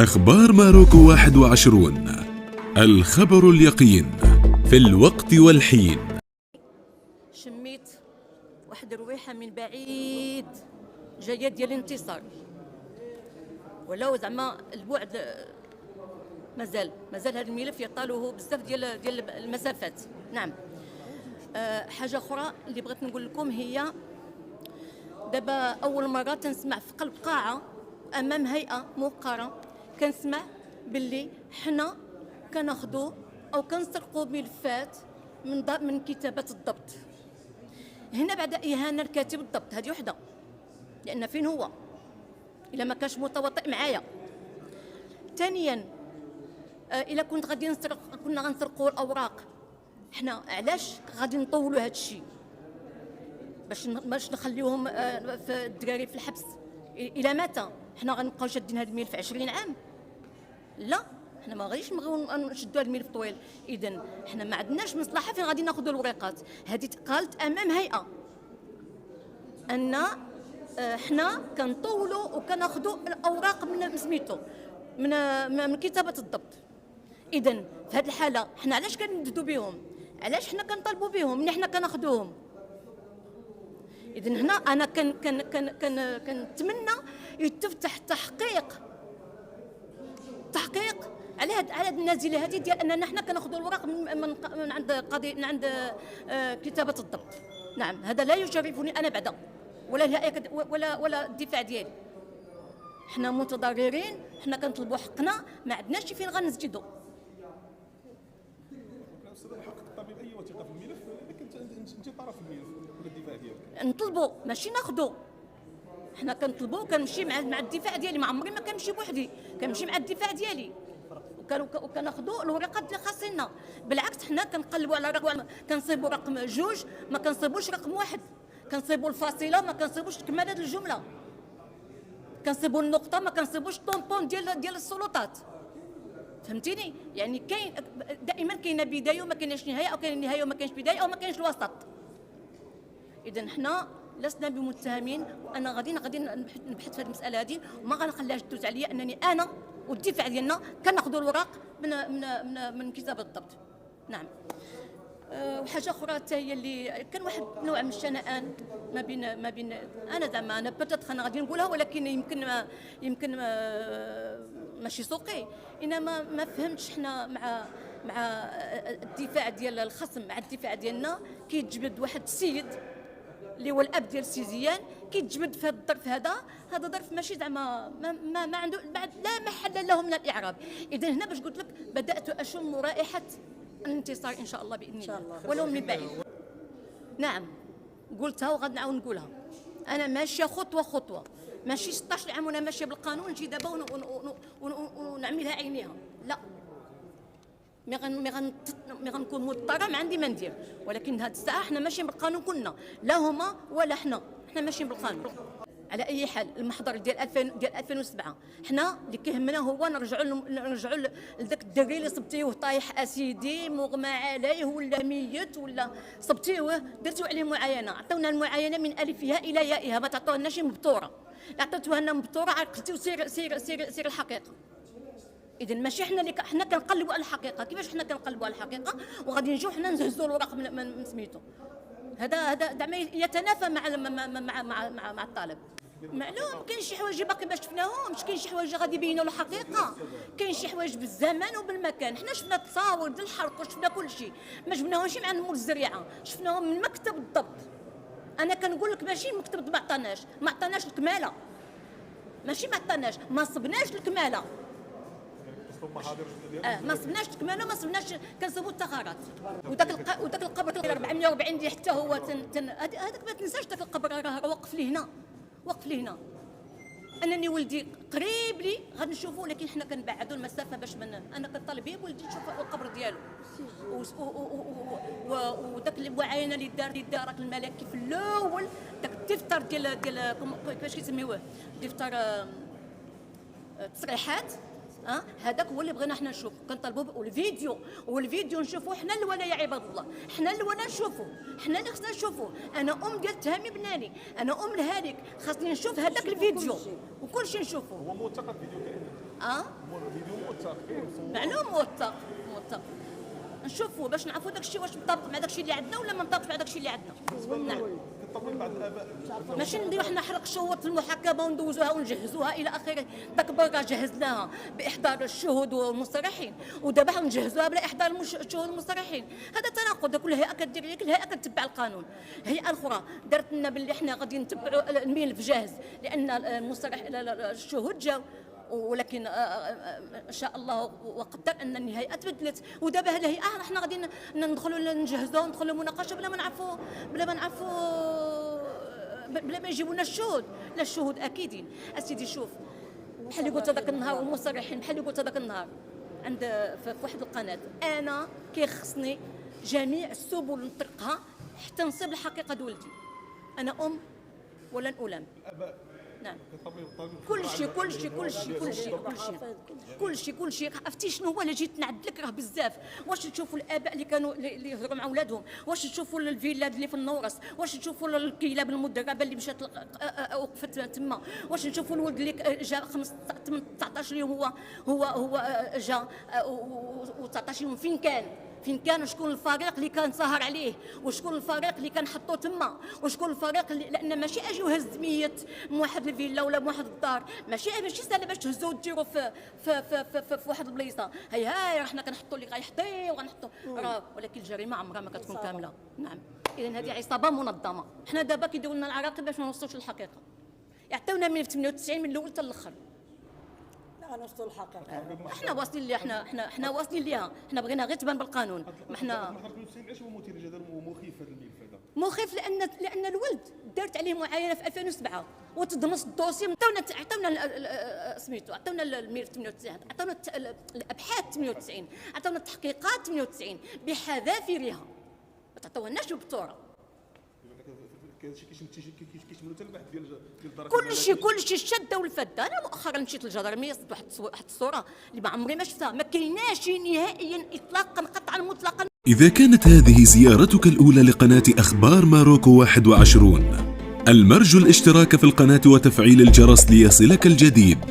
أخبار ماروكو 21. الخبر اليقين في الوقت والحين. شميت واحد الرويحة من بعيد جاية ديال الانتصار، ولو زعما البعد مازال هذا الملف يطاله بزاف ديال المسافات. نعم. حاجة أخرى اللي بغيت نقول لكم هي دابا أول مرة تنسمع في قلب قاعة أمام هيئة موقرة كنسمع باللي حنا كناخذوا أو كنسرقوا ملفات من كتابة الضبط. هنا بعد إهانة الكاتب الضبط، هذه وحدة، لأن فين هو إلا ما كانش متواطئ معايا. ثانيا إلا كنت غادي نسرق، كنا غنسرقوا الأوراق، حنا علاش غادي نطولوا هذا الشيء باش نخليوهم في الدراري في الحبس الى متى؟ حنا غنبقاو شادين هذا الملف 20 عام؟ لا، حنا ما غاديش نبغيو نشدوا هذا الملف طويل. اذا حنا ما عندناش مصلحه فين غادي ناخذوا الوريقات. هذه قالت امام هيئه ان حنا كنطولوا وكناخذوا الاوراق من سميتو من كتابه الضبط. اذا في هذه الحاله حنا علاش كنددوا بهم؟ علاش حنا كنطالبوا بهم ملي حنا كناخذوهم؟ إذن هنا أنا كنتمنى يتفتح تحقيق على هاد النازله هذه ديال اننا حنا كناخذوا الوراق من عند قاضي، من عند كتابه الضبط. نعم، هذا لا يشرفني انا بعدا ولا الهيئه ولا الدفاع ديالي. حنا متضررين، حنا كنطلبوا حقنا، ما عندناش فين غنسجدوا. استاذ الحق الطبيب اي وثيقه في الملف اذا كنت انت طرف الملف ولا الدفاع ديالك؟ نطلبوا ماشي ناخذوا، حنا كنطلبوا، كنمشي مع الدفاع ديالي، ما عمري ما كنمشي بوحدي، كنمشي مع الدفاع ديالي وكناخذوا الورقات اللي خاصنا. بالعكس حنا كنقلبوا على رقم، كنصيبوا رقم جوج، ما كنصيبوش رقم واحد، كنصيبوا الفاصله، ما كنصيبوش كمال هذه الجمله، كنصيبوا النقطه، ما كنصيبوش طومبون ديال السلطات. فهمتيني؟ يعني كاين دائما كاينه بدايه وما كايناش نهايه، او كاين نهايه وما كاينش بدايه، او ما كاينش الوسط. اذا حنا لسنا بمتهمين، وانا غادي نبحث في هذه المساله هذه، وما غنخليهاش تدوز عليا انني انا والدفاع ديالنا كناخذوا الوراق من كتابه الضبط. نعم. وحاجه اخرى حتى هي اللي كان واحد نوع من الشنآن ما بين انا زعما انا بتات انا غادي نقولها، ولكن يمكن ماشي سوقي، انما ما فهمتش حنا مع الدفاع ديال الخصم، مع الدفاع ديالنا كيتجبد واحد السيد اللي هو الاب ديال السيزيان، كيتجبد في هذا الظرف. هذا ظرف ماشي زعما ما عنده بعد لا محل له من الاعراب. اذا هنا باش قلت لك بدات اشم رائحه الانتصار ان شاء الله باذن الله، ولو من بعيد. نعم، قلتها وغادي نعاود نقولها، انا ماشيه خطوه، ماشي 16 عام وانا ماشيه بالقانون نجي دابا ونعملها عينيها. لا، مي غنكون مضطره، ما عندي ما ندير، ولكن هاد الساعه حنا ماشيين بالقانون كلنا، لا هما ولا حنا ماشيين بالقانون. على اي حال المحضر ديال 2007 حنا اللي كيهمنا هو نرجعوا لذاك الدري اللي صبتيوه طايح اسيدي مغمى عليه ولا ميت ولا صبتيوه درتوا عليه معاينه، عطيونا المعاينه من الفها الى يائها، ما تعطوهالناش مبتوره، عطيتوها لنا مبتوره عقلتيو سير الحقيقه. اذا ماشي حنا كنقلبوا على الحقيقه. كيفاش حنا كنقلبوا على الحقيقه وغادي نجيو حنا نهزوا الوراق من سميتو؟ هذا زعما يتنافى مع الطالب. معلوم كاين شي حوايج باقي ما شفناهمش، كاين شي حوايج غادي يبينوا الحقيقه، كاين شي حوايج بالزمان وبالمكان. حنا شفنا التصاور ديال الحرق وشفنا كل شيء، ما جبناهمش مع مول الزريعه، شفناهم من مكتب الضبط. انا كنقول لك ماشي المكتب ما عطاناش الكماله، ماشي ما عطاناش، ما صبناش الكماله. ما صبناش الكماله، ما صبناش، كنصوبوا الثغرات. وداك القبر 440 ديال حتى هو هذاك ما تنساش، داك القبر راه وقف لي هنا. انني ولدي قريب لي غادي نشوفوا، لكن حنا كنبعدوا المسافه باش انا كنطالب به ولدي نشوف القبر ديالو. وداك المعاينه اللي دار الملكي في الاول، داك الدفتر ديال كيفاش كيسميوه، دفتر تصريحات، هذاك هو اللي بغينا حنا نشوف، كنطالبوا والفيديو نشوفوا حنا الاولى يا عباد الله، حنا الاولى نشوفوا، حنا اللي خصنا نشوفوا. انا ديال تهامي بناني، انا الهالك، خاصني نشوف هذاك الفيديو وكل شيء نشوفه. هو موثق الفيديو كاين؟ فيديو موثق معلوم موثق نشوفوا باش نعرفوا داكشي واش مطابق مع داكشي اللي عندنا ولا ما مطابقش مع داكشي اللي عندنا. نعم كطبيب بعض الاباء ماشي نديرو حنا حلق شهود المحاكمه وندوزوها ونجهزوها الى اخره. داك برا جهزناها باحضار الشهود والمصرحين، ودابا نجهزوها بلا احضار الشهود والمصرحين. هذا تناقض. كل هيئه كدير هيك، الهيئه كتبع القانون. الهيئه الاخرى دارت لنا باللي حنا غادي نتبعوا الملف جاهز لان المصرح الشهود جاو، ولكن ان شاء الله وقدر ان الهيئه تبدلت، ودابا هذه الهيئه حنا غادي ندخلوا نجهزوها وندخلوا مناقشه بلا ما نعرفوا بلا ما يجيبوا لنا الشهود. لا الشهود اكيدين. اسيدي شوف بحال اللي قلت هذاك النهار والمصرحين بحال اللي قلت هذاك النهار عند في واحد القناه، انا كيخصني جميع السبل نطرقها حتى نصيب الحقيقه ولدي. انا ولن الام. نعم كل شيء عرفتي شنو هو؟ الا جيت نعد لك راه بزاف. واش تشوفوا الاباء اللي كانوا اللي يهضروا مع اولادهم، واش تشوفوا الفيلاد اللي في النورس، واش تشوفوا الكلاب المدربه اللي مشات وقفت تما، واش نشوفوا الولد اللي جا 19 يوم هو جا و19 يوم فين كان وشكون الفريق اللي كان سهر عليه، وشكون الفريق اللي كان حطوه تما، وشكون الفريق اللي لان ماشي اجي وهز ميت من واحد الفيلا ولا من واحد الدار، ماشي سهله باش تهزوه وتديروا في واحد البلايصه. هاي راه حنا كنحطوا اللي غيحطيه وغنحطوا راه، ولكن الجريمه عمرها ما كتكون كامله. نعم اذا هذه عصابه منظمه. حنا دابا كيديروا لنا العراقيل باش ما نوصلوش للحقيقه، يعطيونا من 98 من الاول حتى الاخر. نوصلوا الحقيقه. احنا واصلين ليها، احنا واصلين ليها، احنا بغينا غير تبان بالقانون. ما احنا علاش هو مثير للجدل ومخيف هذا الملف هذا؟ مخيف لان الولد دارت عليه معاينه في 2007 وتضمس الدوسي. عطاونا سميتو، عطاونا الملف 98، عطاونا الابحاث 98، عطاونا التحقيقات 98 بحذافيرها، ما تعطوهالناش بالطوره. كاينشي كيشملوا حتى البحث ديال الدرجه. كل شيء الشده والفده. انا مؤخرا مشيت للجدرميه صدت واحد الصوره اللي ما عمري ما شفتها، ما كايناش نهائيا اطلاقا قطعا مطلقا. إذا كانت هذه زيارتك الأولى لقناة أخبار ماروكو 21، المرجو الاشتراك في القناة وتفعيل الجرس ليصلك الجديد.